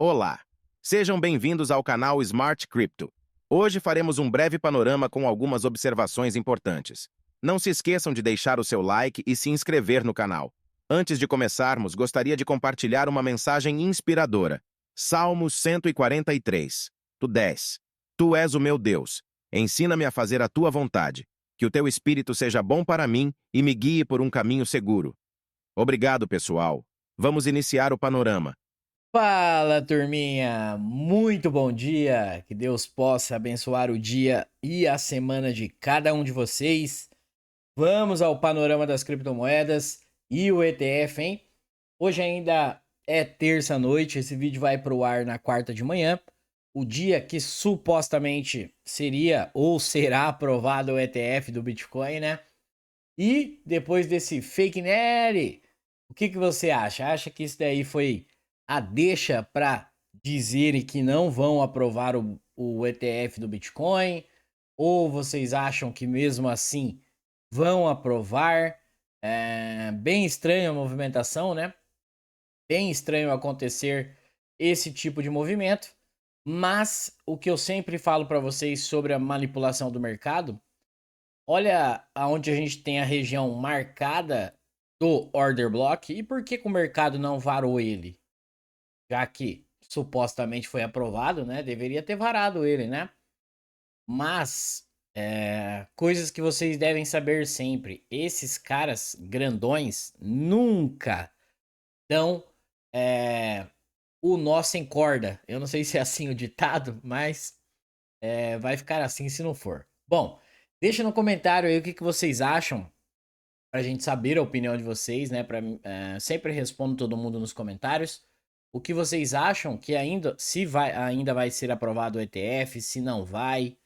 Olá! Sejam bem-vindos ao canal Smart Crypto. Hoje faremos um breve panorama com algumas observações importantes. Não se esqueçam de deixar o seu like e se inscrever no canal. Antes de começarmos, gostaria de compartilhar uma mensagem inspiradora. Salmos 143. Tu 10. Tu és o meu Deus. Ensina-me a fazer a tua vontade. Que o teu espírito seja bom para mim e me guie por um caminho seguro. Obrigado, pessoal. Vamos iniciar o panorama. Fala, turminha! Muito bom dia! Que Deus possa abençoar o dia e a semana de cada um de vocês. Vamos ao panorama das criptomoedas e o ETF, hein? Hoje ainda é terça-noite, esse vídeo vai pro ar na quarta de manhã, o dia que supostamente seria ou será aprovado o ETF do Bitcoin, né? E depois desse fake news, o que você acha? Acha que isso daí foi a deixa para dizerem que não vão aprovar o ETF do Bitcoin? Ou vocês acham que mesmo assim vão aprovar? É bem estranha a movimentação, né? Bem estranho acontecer esse tipo de movimento. Mas o que eu sempre falo para vocês sobre a manipulação do mercado, olha aonde a gente tem a região marcada do order block e por que o mercado não varou ele? Já que supostamente foi aprovado, né? Deveria ter varado ele, né? Mas coisas que vocês devem saber sempre: esses caras grandões nunca dão o nó sem corda. Eu não sei se é assim o ditado, mas vai ficar assim se não for. Bom, deixa no comentário aí o que vocês acham pra gente saber a opinião de vocês, né? Sempre respondo todo mundo nos comentários. O que vocês acham que ainda, se vai, ainda vai ser aprovado o ETF, se não vai,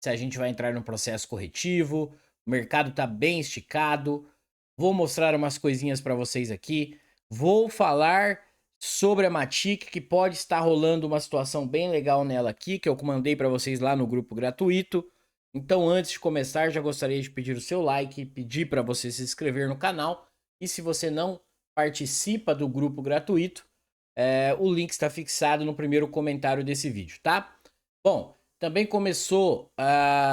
se a gente vai entrar no processo corretivo, o mercado tá bem esticado. Vou mostrar umas coisinhas para vocês aqui. Vou falar sobre a Matic, que pode estar rolando uma situação bem legal nela aqui, que eu mandei para vocês lá no grupo gratuito. Então, antes de começar, já gostaria de pedir o seu like, pedir para você se inscrever no canal. E se você não participa do grupo gratuito, o link está fixado no primeiro comentário desse vídeo, tá? Bom, também começou,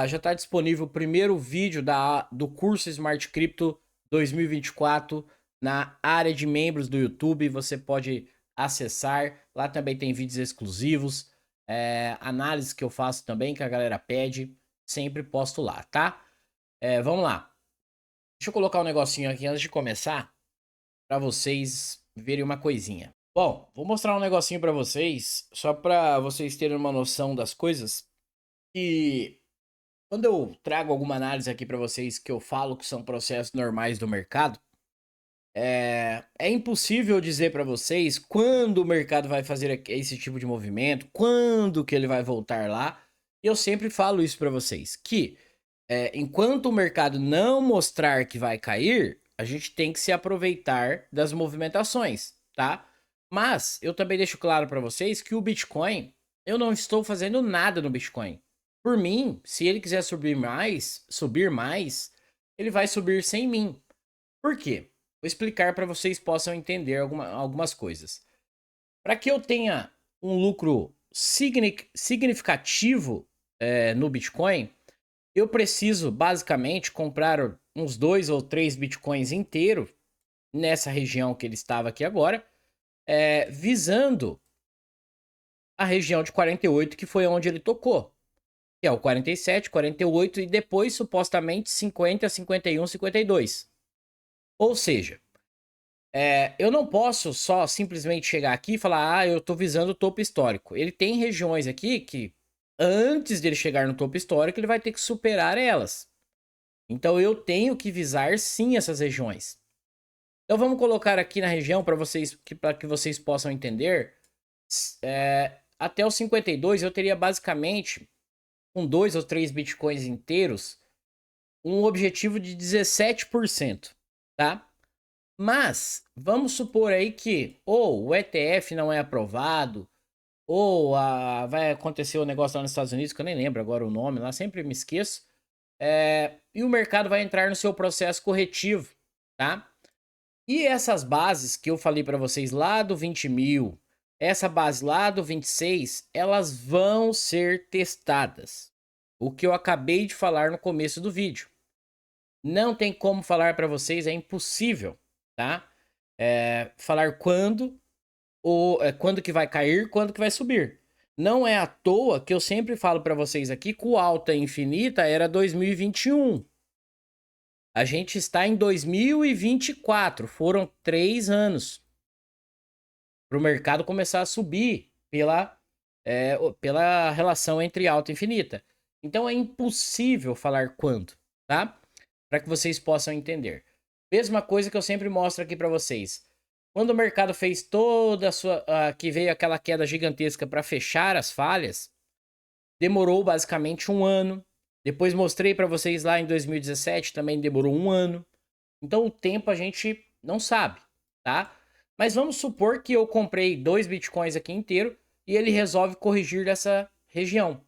já está disponível o primeiro vídeo do curso Smart Crypto 2024 na área de membros do YouTube. Você pode acessar, lá também tem vídeos exclusivos, análise que eu faço também, que a galera pede, sempre posto lá, tá? Vamos lá. Deixa eu colocar um negocinho aqui antes de começar, para vocês verem uma coisinha. Bom, vou mostrar um negocinho para vocês, só para vocês terem uma noção das coisas. E quando eu trago alguma análise aqui para vocês que eu falo que são processos normais do mercado, é impossível dizer para vocês quando o mercado vai fazer esse tipo de movimento, quando que ele vai voltar lá. E eu sempre falo isso para vocês, que enquanto o mercado não mostrar que vai cair, a gente tem que se aproveitar das movimentações, tá? Mas eu também deixo claro para vocês que o Bitcoin, eu não estou fazendo nada no Bitcoin. Por mim, se ele quiser subir mais, ele vai subir sem mim. Por quê? Vou explicar para vocês possam entender algumas coisas. Para que eu tenha um lucro significativo no Bitcoin, eu preciso basicamente comprar uns 2 ou 3 Bitcoins inteiro nessa região que ele estava aqui agora, visando a região de 48, que foi onde ele tocou. Que é o 47, 48 e depois supostamente 50, 51, 52. Ou seja, eu não posso só simplesmente chegar aqui e falar, eu tô visando o topo histórico. Ele tem regiões aqui que, antes dele chegar no topo histórico, ele vai ter que superar elas. Então eu tenho que visar sim essas regiões. Então vamos colocar aqui na região para que vocês possam entender. Até os 52 eu teria basicamente, com 2 ou 3 bitcoins inteiros, um objetivo de 17%, tá? Mas vamos supor aí que ou o ETF não é aprovado, ou vai acontecer o negócio lá nos Estados Unidos, que eu nem lembro agora o nome lá, sempre me esqueço. E o mercado vai entrar no seu processo corretivo, tá? E essas bases que eu falei para vocês lá do 20 mil, essa base lá do 26, elas vão ser testadas. O que eu acabei de falar no começo do vídeo. Não tem como falar para vocês, é impossível, tá? Falar quando que vai cair, quando que vai subir. Não é à toa que eu sempre falo para vocês aqui que o Alta Infinita era 2021. A gente está em 2024. Foram 3 anos para o mercado começar a subir pela relação entre alta e infinita. Então é impossível falar quando, tá? Para que vocês possam entender. Mesma coisa que eu sempre mostro aqui para vocês. Quando o mercado fez toda a sua. Que veio aquela queda gigantesca para fechar as falhas, demorou basicamente um ano. Depois mostrei para vocês lá em 2017, também demorou um ano. Então o tempo a gente não sabe, tá? Mas vamos supor que eu comprei 2 bitcoins aqui inteiro e ele resolve corrigir dessa região.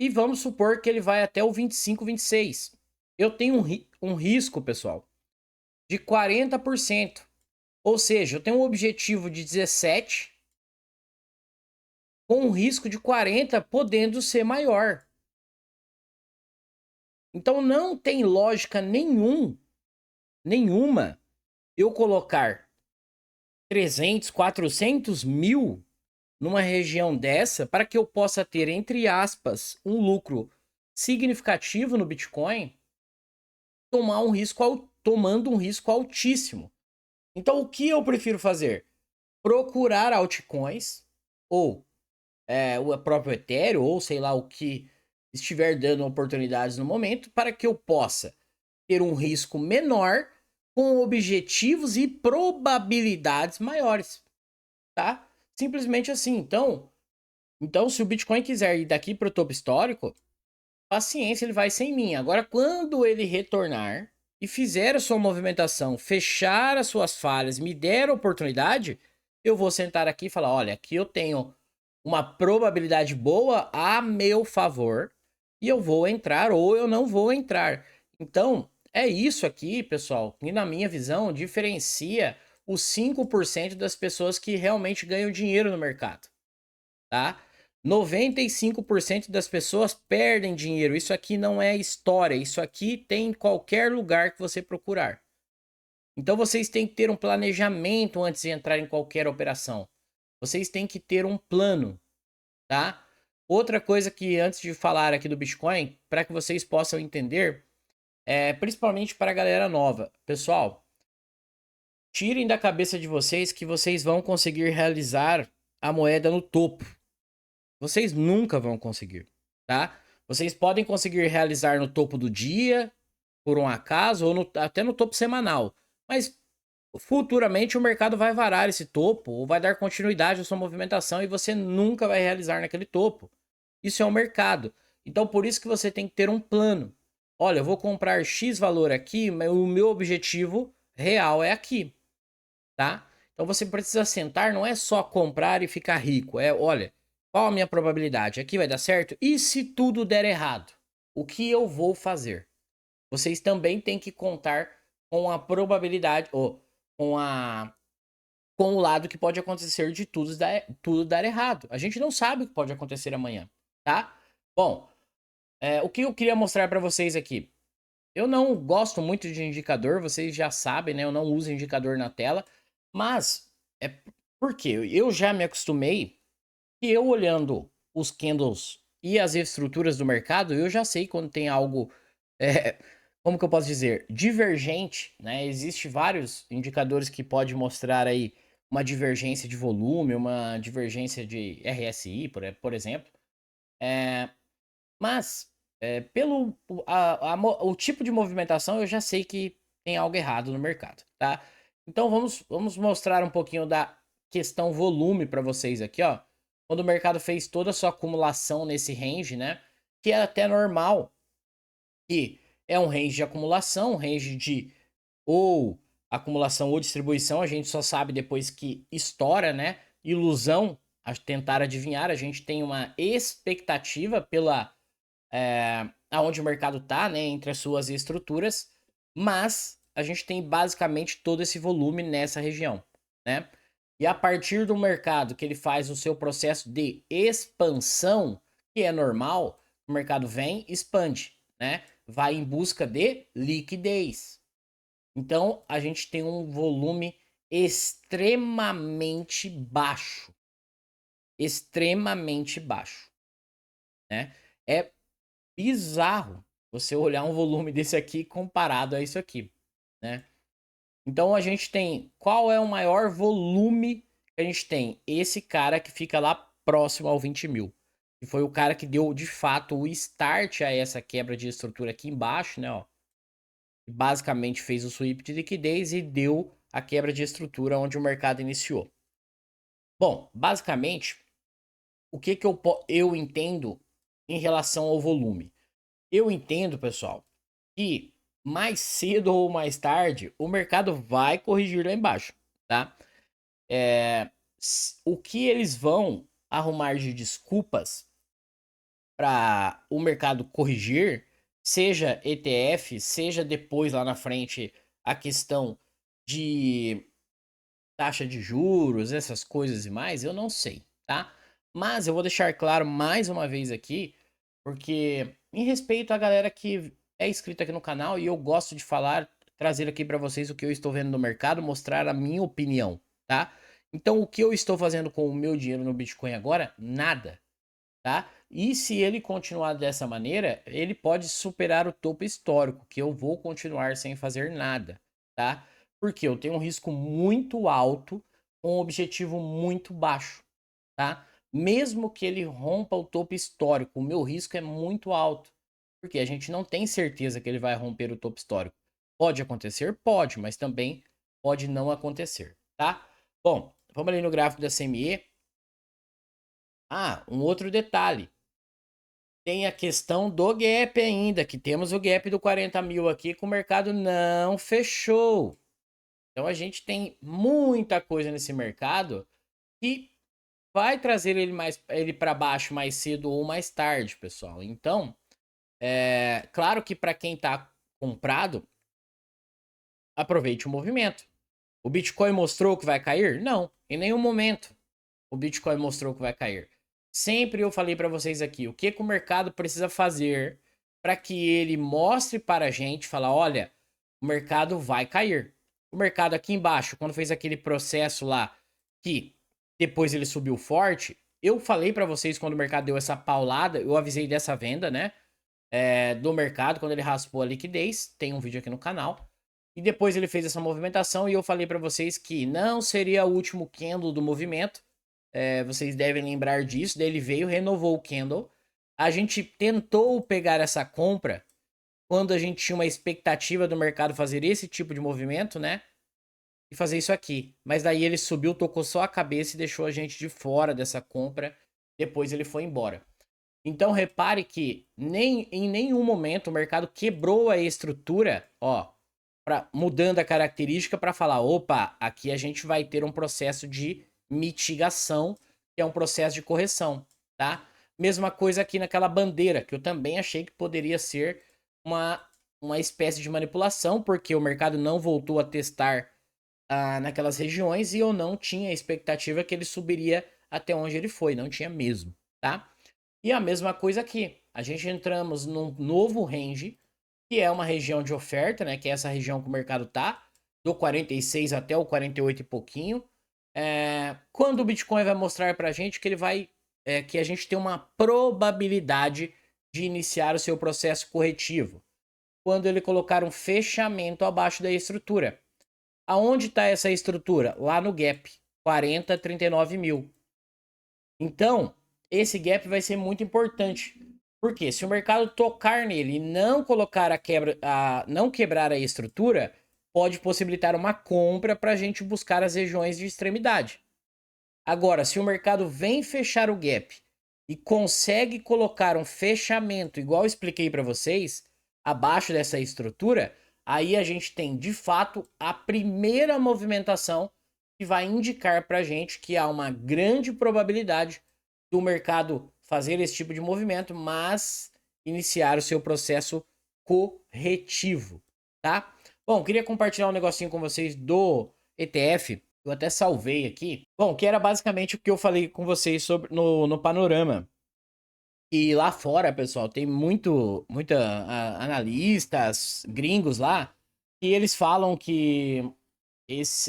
E vamos supor que ele vai até o 25, 26. Eu tenho um risco, pessoal, de 40%. Ou seja, eu tenho um objetivo de 17 com um risco de 40 podendo ser maior. Então não tem lógica nenhuma eu colocar 300, 400 mil numa região dessa para que eu possa ter, entre aspas, um lucro significativo no Bitcoin, tomando um risco altíssimo. Então o que eu prefiro fazer? Procurar altcoins ou o próprio Ethereum ou sei lá o que estiver dando oportunidades no momento para que eu possa ter um risco menor com objetivos e probabilidades maiores, tá? Simplesmente assim. Então se o Bitcoin quiser ir daqui para o topo histórico, paciência, ele vai sem mim. Agora, quando ele retornar e fizer a sua movimentação, fechar as suas falhas, me der a oportunidade, eu vou sentar aqui e falar, olha, aqui eu tenho uma probabilidade boa a meu favor e eu vou entrar ou eu não vou entrar. Então, é isso aqui, pessoal, que na minha visão diferencia os 5% das pessoas que realmente ganham dinheiro no mercado, tá? 95% das pessoas perdem dinheiro. Isso aqui não é história, isso aqui tem em qualquer lugar que você procurar. Então vocês têm que ter um planejamento antes de entrar em qualquer operação. Vocês têm que ter um plano, tá? Outra coisa que antes de falar aqui do Bitcoin, para que vocês possam entender, principalmente para a galera nova, pessoal, tirem da cabeça de vocês que vocês vão conseguir realizar a moeda no topo. Vocês nunca vão conseguir, tá? Vocês podem conseguir realizar no topo do dia, por um acaso, ou até no topo semanal. Mas futuramente o mercado vai varar esse topo, ou vai dar continuidade à sua movimentação e você nunca vai realizar naquele topo. Isso é o mercado. Então por isso que você tem que ter um plano. Olha, eu vou comprar X valor aqui, mas o meu objetivo real é aqui, tá? Então você precisa sentar, não é só comprar e ficar rico. Olha, qual a minha probabilidade? Aqui vai dar certo? E se tudo der errado? O que eu vou fazer? Vocês também têm que contar com a probabilidade, ou com o lado que pode acontecer de tudo dar errado. A gente não sabe o que pode acontecer amanhã, tá? Bom, o que eu queria mostrar para vocês aqui? Eu não gosto muito de indicador, vocês já sabem, né? Eu não uso indicador na tela, mas por quê? Eu já me acostumei e eu olhando os candles e as estruturas do mercado, eu já sei quando tem algo, como que eu posso dizer, divergente, né? Existem vários indicadores que pode mostrar aí uma divergência de volume, uma divergência de RSI, por exemplo. Mas, pelo o tipo de movimentação, eu já sei que tem algo errado no mercado, tá? Então vamos mostrar um pouquinho da questão volume para vocês aqui, ó. Quando o mercado fez toda a sua acumulação nesse range, né? Que é até normal, que é um range de acumulação, um range de ou acumulação ou distribuição, a gente só sabe depois que estoura, né? Ilusão, a tentar adivinhar, a gente tem uma expectativa pela aonde o mercado tá, né, entre as suas estruturas, mas a gente tem basicamente todo esse volume nessa região, né? E a partir do mercado que ele faz o seu processo de expansão, que é normal, o mercado vem, expande, né? Vai em busca de liquidez. Então, a gente tem um volume extremamente baixo. Extremamente baixo, né? É bizarro você olhar um volume desse aqui comparado a isso aqui, né? Então a gente tem, qual é o maior volume que a gente tem? Esse cara que fica lá próximo ao 20 mil. Que foi o cara que deu de fato o start a essa quebra de estrutura aqui embaixo, né? Ó. Basicamente fez o sweep de liquidez e deu a quebra de estrutura onde o mercado iniciou. Bom, basicamente, o que, que eu entendo em relação ao volume? Eu entendo, pessoal, que mais cedo ou mais tarde o mercado vai corrigir lá embaixo, tá? O que eles vão arrumar de desculpas para o mercado corrigir, seja ETF, seja depois lá na frente a questão de taxa de juros, essas coisas e mais, eu não sei, tá? Mas eu vou deixar claro mais uma vez aqui, porque em respeito à galera que é inscrita aqui no canal e eu gosto de falar, trazer aqui para vocês o que eu estou vendo no mercado, mostrar a minha opinião, tá? Então, o que eu estou fazendo com o meu dinheiro no Bitcoin agora? Nada, tá? E se ele continuar dessa maneira, ele pode superar o topo histórico, que eu vou continuar sem fazer nada, tá? Porque eu tenho um risco muito alto com um objetivo muito baixo, tá? Mesmo que ele rompa o topo histórico, o meu risco é muito alto, porque a gente não tem certeza que ele vai romper o topo histórico. Pode acontecer? Pode, mas também pode não acontecer, tá? Bom, vamos ali no gráfico da CME. Ah, um outro detalhe. Tem a questão do gap ainda, que temos o gap do 40 mil aqui que o mercado não fechou. Então a gente tem muita coisa nesse mercado que vai trazer ele para baixo mais cedo ou mais tarde, pessoal. Então, claro que para quem está comprado, aproveite o movimento. O Bitcoin mostrou que vai cair? Não, em nenhum momento o Bitcoin mostrou que vai cair. Sempre eu falei para vocês aqui, o que o mercado precisa fazer para que ele mostre para a gente, falar, olha, o mercado vai cair. O mercado aqui embaixo, quando fez aquele processo lá, que depois ele subiu forte, eu falei para vocês quando o mercado deu essa paulada, eu avisei dessa venda, né? Do mercado, quando ele raspou a liquidez, tem um vídeo aqui no canal. E depois ele fez essa movimentação e eu falei para vocês que não seria o último candle do movimento. Vocês devem lembrar disso. Daí ele veio, renovou o candle. A gente tentou pegar essa compra quando a gente tinha uma expectativa do mercado fazer esse tipo de movimento, né? E fazer isso aqui. Mas daí ele subiu, tocou só a cabeça e deixou a gente de fora dessa compra. Depois ele foi embora. Então repare que em nenhum momento o mercado quebrou a estrutura, ó, mudando a característica para falar, opa, aqui a gente vai ter um processo de mitigação, que é um processo de correção, tá? Mesma coisa aqui naquela bandeira, que eu também achei que poderia ser uma espécie de manipulação, porque o mercado não voltou a testar naquelas regiões e eu não tinha expectativa que ele subiria até onde ele foi, não tinha mesmo, tá? E a mesma coisa aqui. A gente entramos num novo range, que é uma região de oferta, né? Que é essa região que o mercado tá, do 46 até o 48 e pouquinho. Quando o Bitcoin vai mostrar pra gente que ele vai. Que a gente tem uma probabilidade de iniciar o seu processo corretivo. Quando ele colocar um fechamento abaixo da estrutura. Aonde está essa estrutura? Lá no gap, 40, 39 mil. Então, esse gap vai ser muito importante. Porque se o mercado tocar nele e não colocar não quebrar a estrutura, pode possibilitar uma compra para a gente buscar as regiões de extremidade. Agora, se o mercado vem fechar o gap e consegue colocar um fechamento, igual eu expliquei para vocês, abaixo dessa estrutura, aí a gente tem de fato a primeira movimentação que vai indicar para a gente que há uma grande probabilidade do mercado fazer esse tipo de movimento, mas iniciar o seu processo corretivo, tá? Bom, queria compartilhar um negocinho com vocês do ETF. Eu até salvei aqui. Bom, que era basicamente o que eu falei com vocês sobre no panorama. E lá fora, pessoal, tem muita analistas gringos lá e eles falam que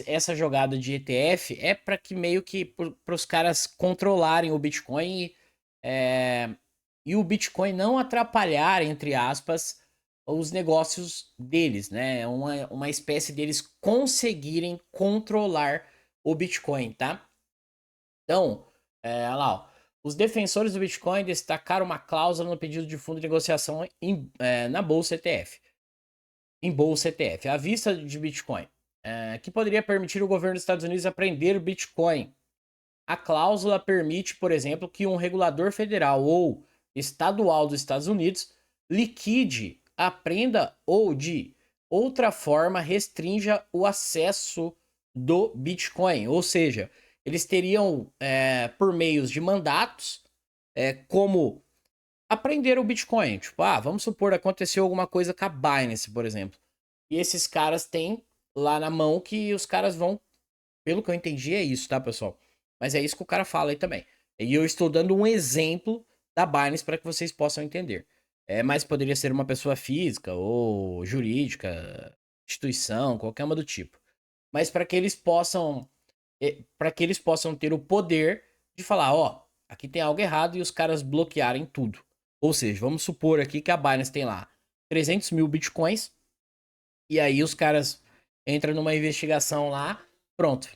essa jogada de ETF é para que meio que para os caras controlarem o Bitcoin é, e o Bitcoin não atrapalhar, entre aspas, os negócios deles, né? É uma espécie deles conseguirem controlar o Bitcoin, tá? Então, olha lá, ó. Os defensores do Bitcoin destacaram uma cláusula no pedido de fundo de negociação na Bolsa ETF. Em Bolsa ETF, à vista de Bitcoin, que poderia permitir o governo dos Estados Unidos apreender o Bitcoin. A cláusula permite, por exemplo, que um regulador federal ou estadual dos Estados Unidos liquide, apreenda ou de outra forma restrinja o acesso do Bitcoin. Ou seja, eles teriam, por meios de mandatos, como aprender o Bitcoin. Tipo, vamos supor, aconteceu alguma coisa com a Binance, por exemplo. E esses caras têm lá na mão que os caras vão. Pelo que eu entendi, é isso, tá, pessoal? Mas é isso que o cara fala aí também. E eu estou dando um exemplo da Binance para que vocês possam entender. Mas poderia ser uma pessoa física ou jurídica, instituição, qualquer uma do tipo. Mas para que eles possam ter o poder de falar, ó, aqui tem algo errado e os caras bloquearem tudo. Ou seja, vamos supor aqui que a Binance tem lá 300 mil bitcoins e aí os caras entram numa investigação lá, pronto.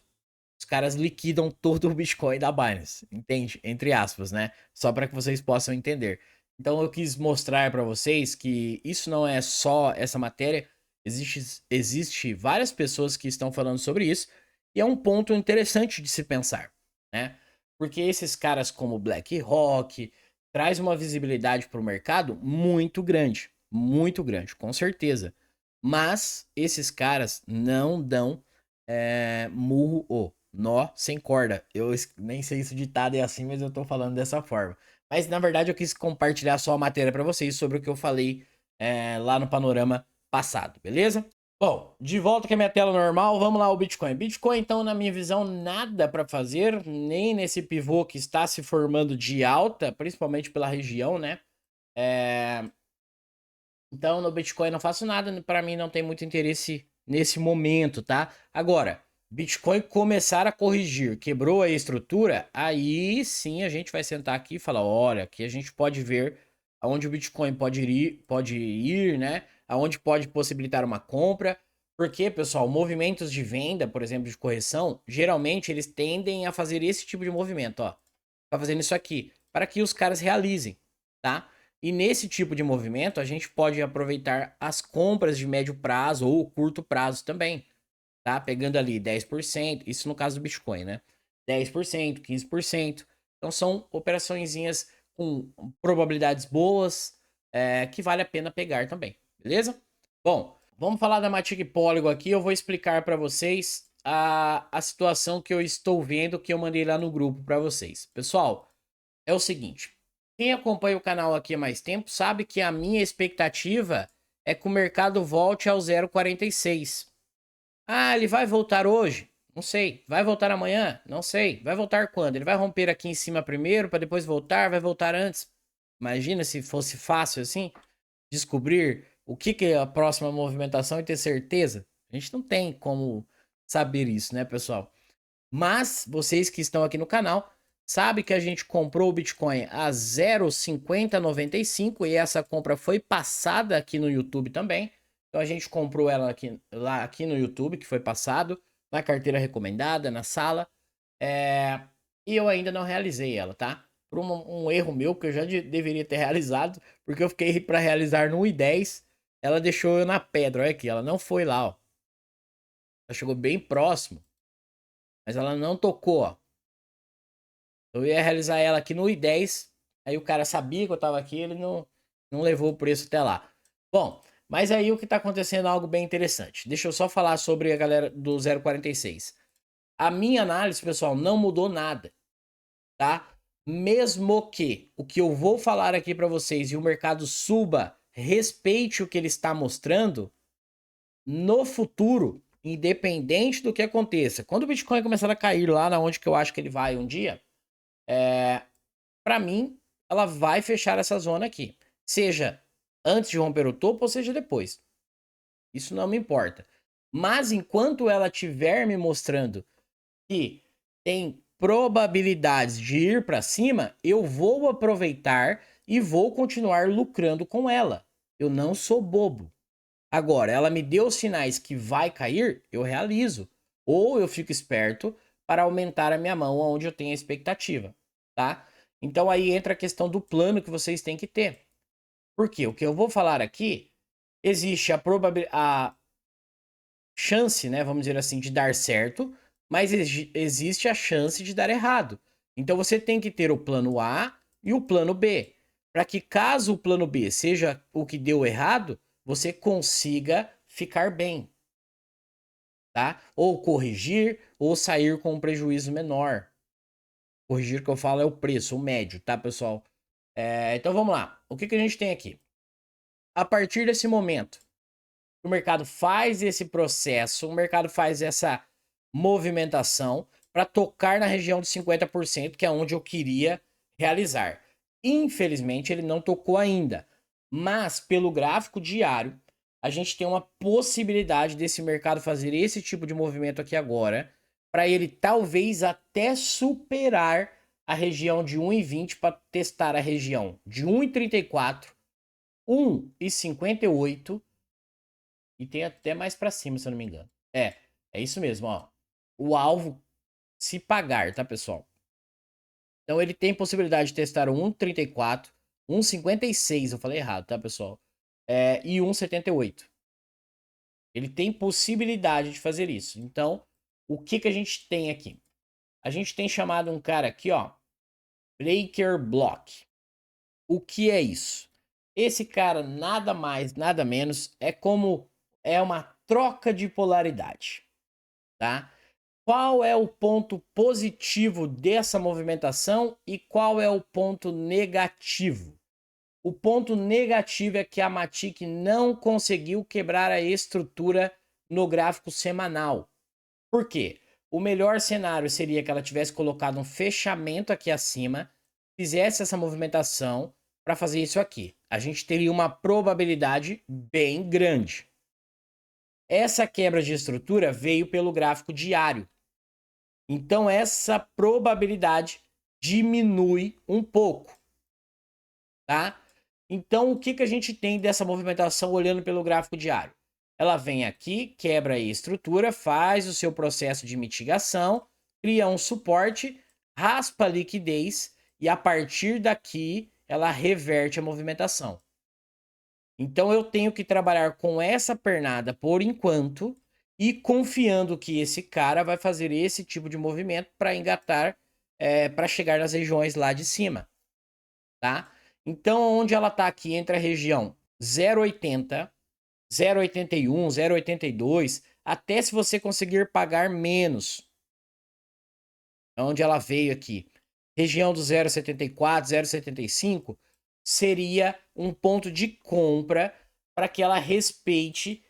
Os caras liquidam todo o Bitcoin da Binance, entende? Entre aspas, né? Só para que vocês possam entender. Então eu quis mostrar para vocês que isso não é só essa matéria, existe várias pessoas que estão falando sobre isso e é um ponto interessante de se pensar, né? Porque esses caras como BlackRock traz uma visibilidade para o mercado muito grande, com certeza. Mas esses caras não dão murro ou nó sem corda. Eu nem sei se o ditado é assim, mas eu tô falando dessa forma. Mas na verdade eu quis compartilhar só a matéria para vocês sobre o que eu falei lá no panorama passado, beleza? Bom, de volta com a minha tela normal, vamos lá o Bitcoin. Bitcoin, então, na minha visão, nada para fazer, nem nesse pivô que está se formando de alta, principalmente pela região, né? Então, no Bitcoin não faço nada, para mim não tem muito interesse nesse momento, tá? Agora, Bitcoin começar a corrigir, quebrou a estrutura, aí sim a gente vai sentar aqui e falar, olha, aqui a gente pode ver aonde o Bitcoin pode ir, né? Aonde pode possibilitar uma compra. Porque, pessoal, movimentos de venda, por exemplo, de correção, geralmente eles tendem a fazer esse tipo de movimento, ó. Tá fazendo isso aqui, para que os caras realizem, tá? E nesse tipo de movimento, a gente pode aproveitar as compras de médio prazo ou curto prazo também, tá? Pegando ali 10%, isso no caso do Bitcoin, né? 10%, 15%. Então são operaçõezinhas com probabilidades boas, que vale a pena pegar também, beleza? Bom, vamos falar da Matic Polygon aqui. Eu vou explicar para vocês a situação que eu estou vendo, que eu mandei lá no grupo para vocês. Pessoal, é o seguinte. Quem acompanha o canal aqui há mais tempo sabe que a minha expectativa é que o mercado volte ao 0,46. Ah, ele vai voltar hoje? Não sei. Vai voltar amanhã? Não sei. Vai voltar quando? Ele vai romper aqui em cima primeiro para depois voltar? Vai voltar antes? Imagina se fosse fácil assim descobrir o que é a próxima movimentação e ter certeza. A gente não tem como saber isso, né, pessoal? Mas vocês que estão aqui no canal sabem que a gente comprou o Bitcoin a 0,5095 e essa compra foi passada aqui no YouTube também. Então a gente comprou ela aqui no YouTube, que foi passado, na carteira recomendada, na sala. E eu ainda não realizei ela, tá? Por um erro meu que eu já deveria ter realizado, porque eu fiquei para realizar no I10. Ela deixou eu na pedra, olha aqui, ela não foi lá, ó. Ela chegou bem próximo, mas ela não tocou, ó. Eu ia realizar ela aqui no I10. Aí o cara sabia que eu tava aqui, ele não levou o preço até lá. Bom, mas aí o que tá acontecendo é algo bem interessante. Deixa eu só falar sobre a galera do 046. A minha análise, pessoal, não mudou nada, tá? Mesmo que o que eu vou falar aqui para vocês e o mercado suba, respeite o que ele está mostrando, no futuro independente do que aconteça. Quando o Bitcoin começar a cair lá na onde que eu acho que ele vai um dia, para mim, ela vai fechar essa zona aqui. Seja antes de romper o topo ou seja depois. Isso não me importa. Mas enquanto ela estiver me mostrando que tem probabilidades de ir para cima, eu vou aproveitar e vou continuar lucrando com ela. Eu não sou bobo. Agora, ela me deu sinais que vai cair, eu realizo. Ou eu fico esperto para aumentar a minha mão onde eu tenho a expectativa, tá? Então aí entra a questão do plano que vocês têm que ter. Porque o que eu vou falar aqui, existe a chance, né, vamos dizer assim, de dar certo, mas existe a chance de dar errado. Então você tem que ter o plano A e o plano B, para que caso o plano B seja o que deu errado, você consiga ficar bem, tá? Ou corrigir ou sair com um prejuízo menor. Corrigir que eu falo é o preço, o médio, tá, pessoal? Então vamos lá. O que a gente tem aqui? A partir desse momento, o mercado faz esse processo, o mercado faz essa movimentação para tocar na região de 50%, que é onde eu queria realizar. Infelizmente, ele não tocou ainda, mas pelo gráfico diário, a gente tem uma possibilidade desse mercado fazer esse tipo de movimento aqui agora, para ele talvez até superar a região de 1,20 para testar a região de 1,34, 1,58 e tem até mais para cima, se eu não me engano. É isso mesmo, ó. O alvo se pagar, tá, pessoal? Então ele tem possibilidade de testar o 1,34, 1,56, eu falei errado, tá, pessoal? E 1,78. Ele tem possibilidade de fazer isso. Então, o que a gente tem aqui? A gente tem chamado um cara aqui, ó, Breaker Block. O que é isso? Esse cara nada mais, nada menos é uma troca de polaridade, tá? Qual é o ponto positivo dessa movimentação e qual é o ponto negativo? O ponto negativo é que a Matic não conseguiu quebrar a estrutura no gráfico semanal. Por quê? O melhor cenário seria que ela tivesse colocado um fechamento aqui acima, fizesse essa movimentação para fazer isso aqui. A gente teria uma probabilidade bem grande. Essa quebra de estrutura veio pelo gráfico diário. Então essa probabilidade diminui um pouco, tá? Então o que a gente tem dessa movimentação olhando pelo gráfico diário? Ela vem aqui, quebra a estrutura, faz o seu processo de mitigação, cria um suporte, raspa a liquidez e a partir daqui ela reverte a movimentação. Então eu tenho que trabalhar com essa pernada por enquanto e confiando que esse cara vai fazer esse tipo de movimento para engatar, para chegar nas regiões lá de cima, tá? Então onde ela está aqui entre a região 0,80, 0,81, 0,82, até se você conseguir pagar menos. Onde ela veio aqui, região do 0,74, 0,75, seria um ponto de compra para que ela respeite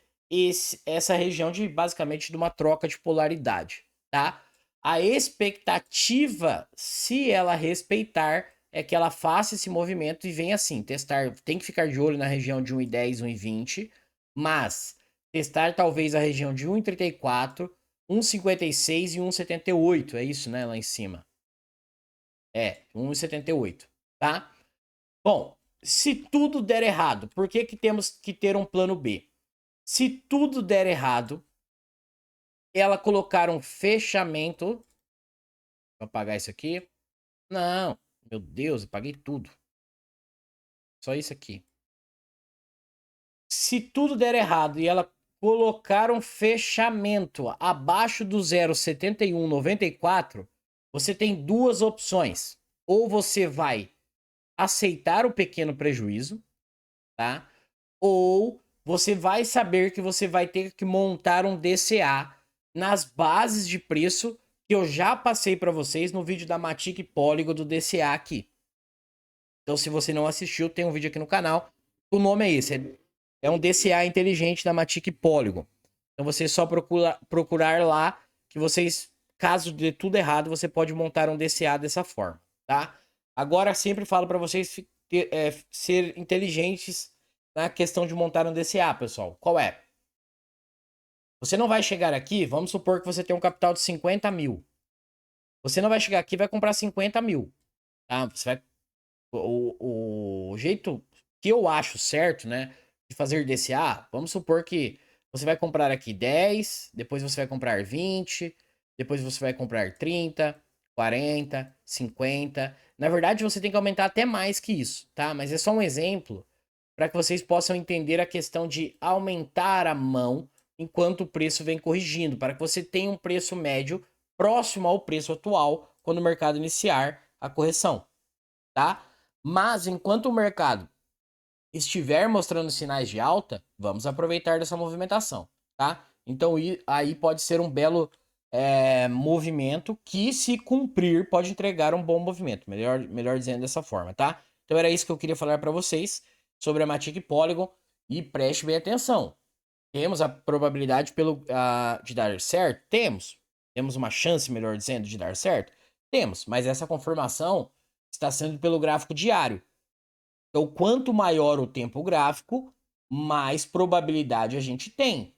essa região de basicamente de uma troca de polaridade, tá? A expectativa, se ela respeitar, é que ela faça esse movimento e venha assim, testar, tem que ficar de olho na região de 1,10, 1,20, mas testar talvez a região de 1,34, 1,56 e 1,78, é isso, né, lá em cima. 1,78, tá? Bom, se tudo der errado, por que temos que ter um plano B? Se tudo der errado, ela colocar um fechamento. Vou apagar isso aqui. Não, meu Deus, eu apaguei tudo. Só isso aqui. Se tudo der errado e ela colocar um fechamento abaixo do 0,7194, você tem duas opções. Ou você vai aceitar o pequeno prejuízo, tá? Ou você vai saber que você vai ter que montar um DCA nas bases de preço que eu já passei para vocês no vídeo da Matic Polygon do DCA aqui. Então, se você não assistiu, tem um vídeo aqui no canal. O nome é esse, é um DCA inteligente da Matic Polygon. Então você só procurar lá que vocês, caso dê tudo errado, você pode montar um DCA dessa forma, tá? Agora sempre falo para vocês ser inteligentes na questão de montar um DCA, pessoal. Qual é? Você não vai chegar aqui, vamos supor que você tem um capital de 50 mil. Você não vai chegar aqui e vai comprar 50 mil, tá? Você vai, o jeito que eu acho certo, né, de fazer DCA, vamos supor que você vai comprar aqui 10, depois você vai comprar 20, depois você vai comprar 30, 40, 50. Na verdade, você tem que aumentar até mais que isso, tá? Mas é só um exemplo para que vocês possam entender a questão de aumentar a mão enquanto o preço vem corrigindo, para que você tenha um preço médio próximo ao preço atual quando o mercado iniciar a correção, tá? Mas enquanto o mercado estiver mostrando sinais de alta, vamos aproveitar dessa movimentação, tá? Então aí pode ser um belo movimento que, se cumprir, pode entregar um bom movimento, melhor dizendo dessa forma, tá? Então era isso que eu queria falar para vocês sobre a Matic Polygon e preste bem atenção. Temos a probabilidade de dar certo? Temos. Temos uma chance, melhor dizendo, de dar certo? Temos, mas essa confirmação está sendo pelo gráfico diário. Então, quanto maior o tempo gráfico, mais probabilidade a gente tem.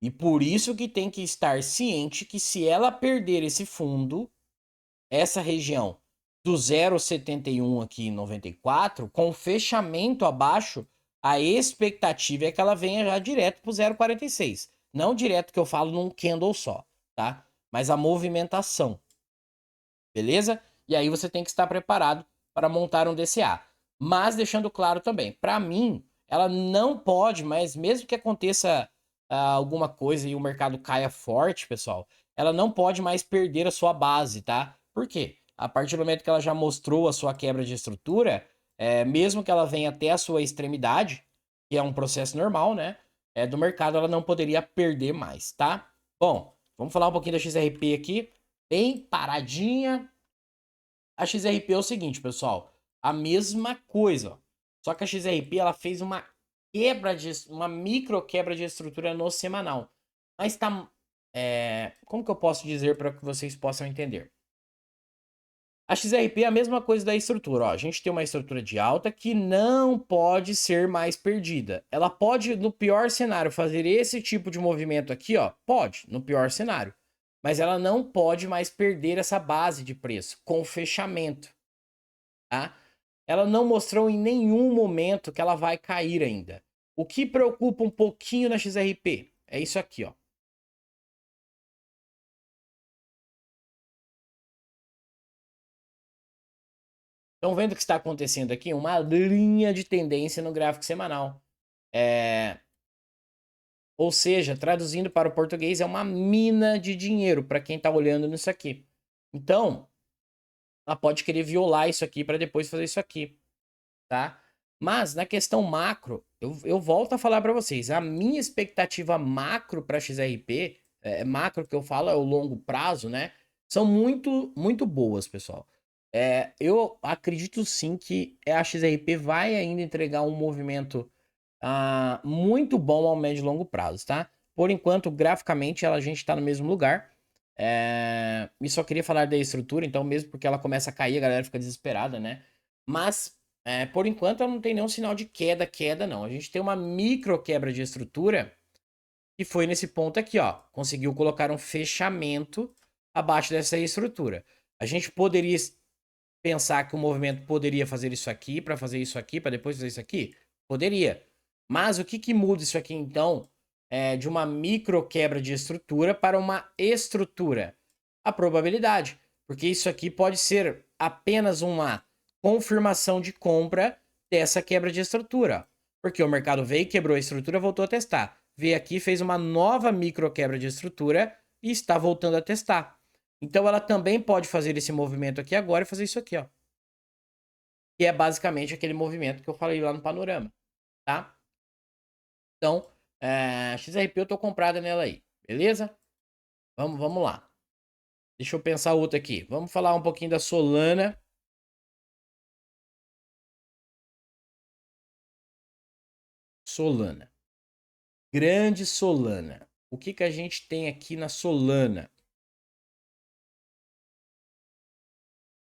E por isso que tem que estar ciente que, se ela perder esse fundo, essa região do 0,71 aqui em 94, com fechamento abaixo, a expectativa é que ela venha já direto para o 0,46. Não direto que eu falo num candle só, tá? Mas a movimentação. Beleza? E aí você tem que estar preparado para montar um DCA. Mas deixando claro também, para mim, ela não pode, mas mesmo que aconteça alguma coisa e o mercado caia forte, pessoal, ela não pode mais perder a sua base, tá? Por quê? A partir do momento que ela já mostrou a sua quebra de estrutura, mesmo que ela venha até a sua extremidade, que é um processo normal, né? Do mercado, ela não poderia perder mais, tá? Bom, vamos falar um pouquinho da XRP aqui. Bem paradinha. A XRP é o seguinte, pessoal. A mesma coisa, ó. Só que a XRP ela fez uma micro quebra de estrutura no semanal. Mas tá. Como que eu posso dizer para que vocês possam entender? A XRP é a mesma coisa da estrutura. Ó. A gente tem uma estrutura de alta que não pode ser mais perdida. Ela pode, no pior cenário, fazer esse tipo de movimento aqui, ó. Pode, no pior cenário. Mas ela não pode mais perder essa base de preço com fechamento. Tá? Ela não mostrou em nenhum momento que ela vai cair ainda. O que preocupa um pouquinho na XRP é isso aqui, ó. Estão vendo o que está acontecendo aqui? Uma linha de tendência no gráfico semanal. Ou seja, traduzindo para o português, é uma mina de dinheiro para quem está olhando nisso aqui. Então, ela pode querer violar isso aqui para depois fazer isso aqui, tá? Mas na questão macro, eu volto a falar para vocês, a minha expectativa macro para XRP, macro que eu falo é o longo prazo, né? São muito, muito boas, pessoal. Eu acredito sim que a XRP vai ainda entregar um movimento muito bom ao médio e longo prazo, tá? Por enquanto, graficamente, a gente está no mesmo lugar. E só queria falar da estrutura, então, mesmo porque ela começa a cair, a galera fica desesperada, né? Mas, por enquanto, ela não tem nenhum sinal de queda, não. A gente tem uma micro quebra de estrutura que foi nesse ponto aqui, ó. Conseguiu colocar um fechamento abaixo dessa estrutura. A gente poderia pensar que o movimento poderia fazer isso aqui, para fazer isso aqui, para depois fazer isso aqui? Poderia. Mas o que muda isso aqui, então, de uma micro quebra de estrutura para uma estrutura? A probabilidade. Porque isso aqui pode ser apenas uma confirmação de compra dessa quebra de estrutura. Porque o mercado veio, quebrou a estrutura, voltou a testar. Veio aqui, fez uma nova micro quebra de estrutura e está voltando a testar. Então ela também pode fazer esse movimento aqui agora e fazer isso aqui, ó. Que é basicamente aquele movimento que eu falei lá no panorama, tá? Então, XRP eu tô comprada nela aí, beleza? Vamos lá. Deixa eu pensar outra aqui. Vamos falar um pouquinho da Solana. Solana. Grande Solana. o que que a gente tem aqui na Solana?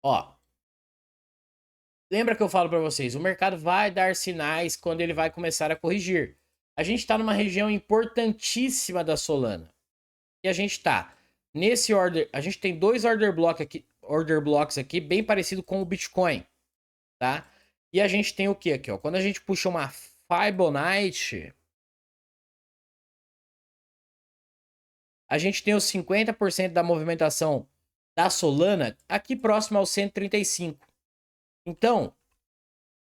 Ó, lembra que eu falo para vocês, o mercado vai dar sinais quando ele vai começar a corrigir. A gente está numa região importantíssima da Solana. E a gente está nesse order, a gente tem dois order blocks aqui bem parecido com o Bitcoin, tá? E a gente tem o que aqui, ó? Quando a gente puxa uma Fibonacci, a gente tem os 50% da movimentação da Solana aqui próximo ao 135. Então,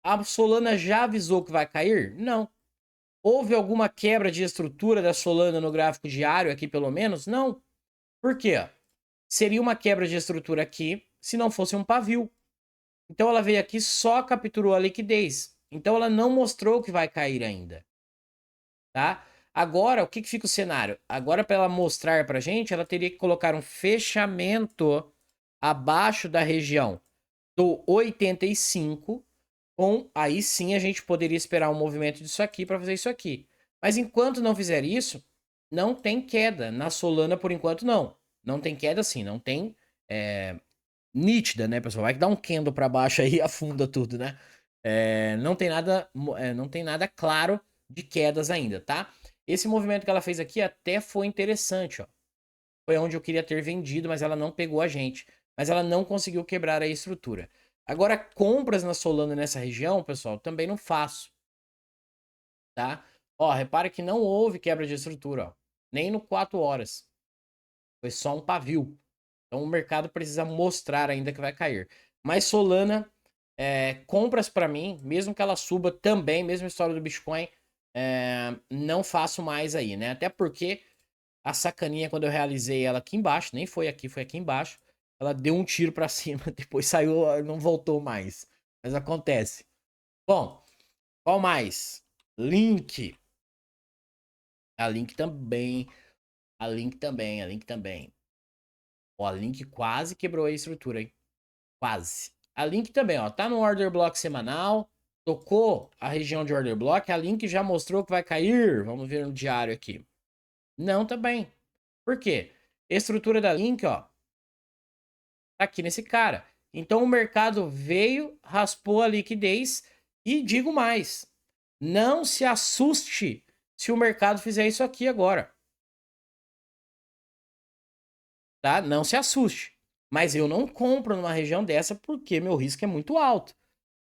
a Solana já avisou que vai cair? Não. Houve alguma quebra de estrutura da Solana no gráfico diário aqui, pelo menos? Não. Por quê? Seria uma quebra de estrutura aqui se não fosse um pavio. Então ela veio aqui, só capturou a liquidez. Então ela não mostrou que vai cair ainda. Tá? Agora, o que fica o cenário? Agora, para ela mostrar para a gente, ela teria que colocar um fechamento abaixo da região do 85, aí sim a gente poderia esperar um movimento disso aqui para fazer isso aqui. Mas enquanto não fizer isso, não tem queda. Na Solana, por enquanto, não. Não tem queda sim, não tem nítida, né, pessoal? Vai dar um candle para baixo aí e afunda tudo, né? Não tem nada claro de quedas ainda, tá? Esse movimento que ela fez aqui até foi interessante, ó. Foi onde eu queria ter vendido, mas ela não pegou a gente. Mas ela não conseguiu quebrar a estrutura. Agora, compras na Solana nessa região, pessoal, também não faço. Tá? Ó, repara que não houve quebra de estrutura, ó. Nem no 4 horas. Foi só um pavio. Então o mercado precisa mostrar ainda que vai cair. Mas Solana, compras para mim, mesmo que ela suba também, mesma história do Bitcoin, não faço mais aí, né? Até porque a sacaninha, quando eu realizei ela aqui embaixo, nem foi aqui, foi aqui embaixo, ela deu um tiro para cima, depois saiu, não voltou mais. Mas acontece. Bom, qual mais? Link. A Link também. A Link também, a Link também. Ó, a Link quase quebrou a estrutura, hein? Quase. A Link também, ó, tá no order block semanal, tocou a região de order block, a Link já mostrou que vai cair. Vamos ver no diário aqui. Não, também. Por quê? Estrutura da Link, ó, tá aqui nesse cara. Então o mercado veio, raspou a liquidez e digo mais, não se assuste se o mercado fizer isso aqui agora. Tá? Não se assuste. Mas eu não compro numa região dessa porque meu risco é muito alto.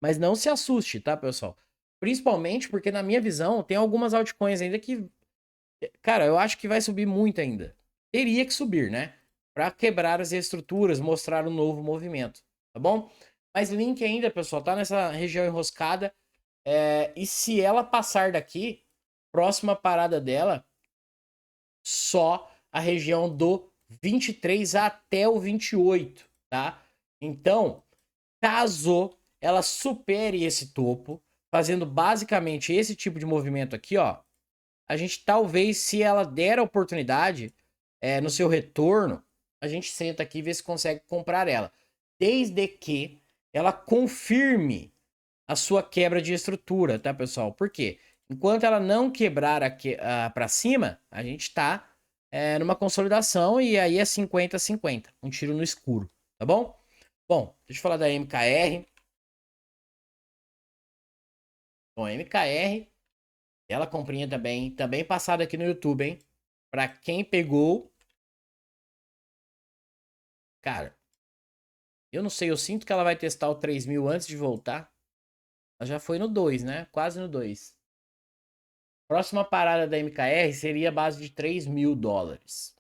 Mas não se assuste, tá, pessoal? Principalmente porque, na minha visão, tem algumas altcoins ainda que. Cara, eu acho que vai subir muito ainda. Teria que subir, né? Para quebrar as estruturas, mostrar um novo movimento. Tá bom? Mas Link ainda, pessoal, tá nessa região enroscada. E se ela passar daqui, próxima parada dela, só a região do 23 até o 28, tá? Então, caso ela supere esse topo, fazendo basicamente esse tipo de movimento aqui, ó, a gente talvez, se ela der a oportunidade, no seu retorno, a gente senta aqui e vê se consegue comprar ela. Desde que ela confirme a sua quebra de estrutura, tá, pessoal? Por quê? Enquanto ela não quebrar para cima, a gente tá numa consolidação e aí é 50-50, um tiro no escuro, tá bom? Bom, deixa eu falar da MKR. Bom, MKR, ela comprinha também passada aqui no YouTube, hein? Pra quem pegou, cara, eu não sei, eu sinto que ela vai testar o 3.000 antes de voltar. Ela já foi no 2, né? Quase no 2. Próxima parada da MKR seria a base de $3.000.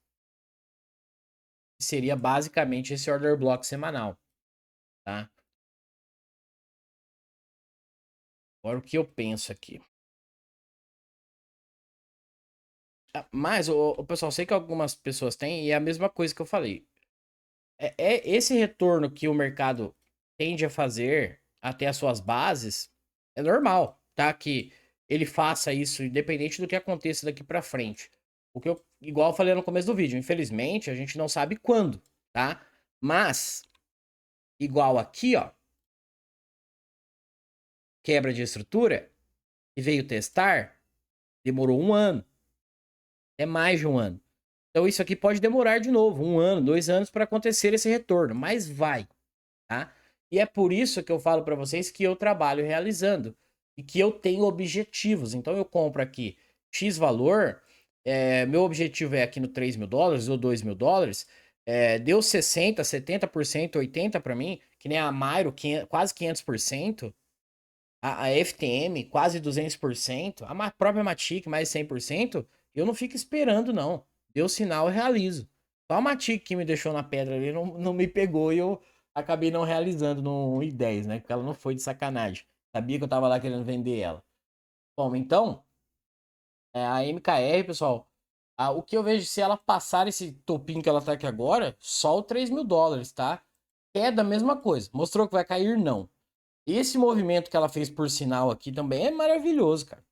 Seria basicamente esse order block semanal, tá? Agora o que eu penso aqui. Mas, o pessoal, sei que algumas pessoas têm, e é a mesma coisa que eu falei. É esse retorno que o mercado tende a fazer até as suas bases, é normal, tá? Que ele faça isso independente do que aconteça daqui para frente. O que eu, igual eu falei no começo do vídeo, infelizmente a gente não sabe quando, tá? Mas igual aqui, ó, quebra de estrutura e veio testar, demorou um ano, é mais de um ano. Então isso aqui pode demorar de novo, 1 ano, 2 anos para acontecer esse retorno, mas vai, tá? E é por isso que eu falo para vocês que eu trabalho realizando e que eu tenho objetivos. Então eu compro aqui X valor, meu objetivo é aqui no $3.000 ou $2.000, deu 60, 70%, 80% para mim, que nem a Mairo, quase 500%, a FTM quase 200%, a própria Matic mais 100%, eu não fico esperando não. Deu sinal, eu realizo. Só a Matic que me deixou na pedra ali não me pegou e eu acabei não realizando no 1,10, né? Porque ela não foi de sacanagem. Sabia que eu tava lá querendo vender ela. Bom, então, a MKR, pessoal, o que eu vejo, se ela passar esse topinho que ela tá aqui agora, só o $3.000, tá? É da mesma coisa. Mostrou que vai cair? Não. Esse movimento que ela fez por sinal aqui também é maravilhoso, cara.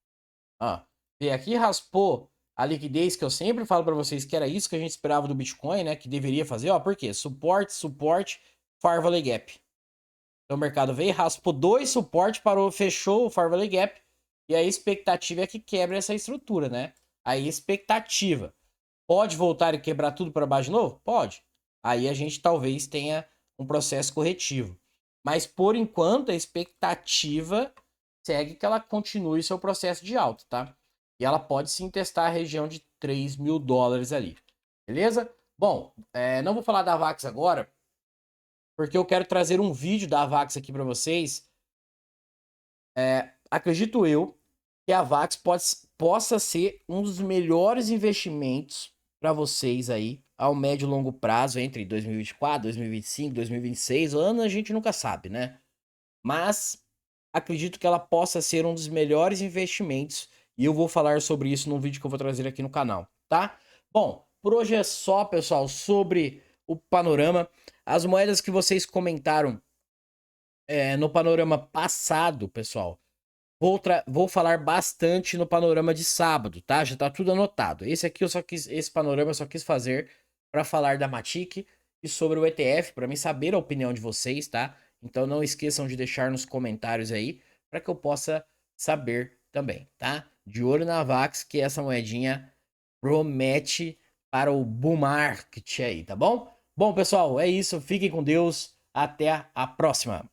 Ó, veio aqui, raspou a liquidez que eu sempre falo para vocês que era isso que a gente esperava do Bitcoin, né? Que deveria fazer, ó. Por quê? Suporte, suporte, Far Valley Gap. Então o mercado veio, raspou 2 suportes, parou, fechou o Far Valley Gap. E a expectativa é que quebre essa estrutura, né? A expectativa. Pode voltar e quebrar tudo para baixo de novo? Pode. Aí a gente talvez tenha um processo corretivo. Mas por enquanto a expectativa segue que ela continue seu processo de alta, tá? E ela pode sim testar a região de $3.000 ali. Beleza? Bom, não vou falar da Avax agora, porque eu quero trazer um vídeo da Avax aqui para vocês. Acredito eu que a Avax possa ser um dos melhores investimentos para vocês aí ao médio e longo prazo, entre 2024, 2025, 2026, ano a gente nunca sabe, né? Mas acredito que ela possa ser um dos melhores investimentos e eu vou falar sobre isso num vídeo que eu vou trazer aqui no canal, tá? Bom, por hoje é só, pessoal, sobre o panorama. As moedas que vocês comentaram no panorama passado, pessoal, vou falar bastante no panorama de sábado, tá? Já tá tudo anotado. Esse panorama eu só quis fazer para falar da Matic e sobre o ETF, para mim saber a opinião de vocês, tá? Então não esqueçam de deixar nos comentários aí para que eu possa saber também, tá? De olho na Vax, que essa moedinha promete para o bull market aí, tá bom? Bom, pessoal, é isso. Fiquem com Deus. Até a próxima.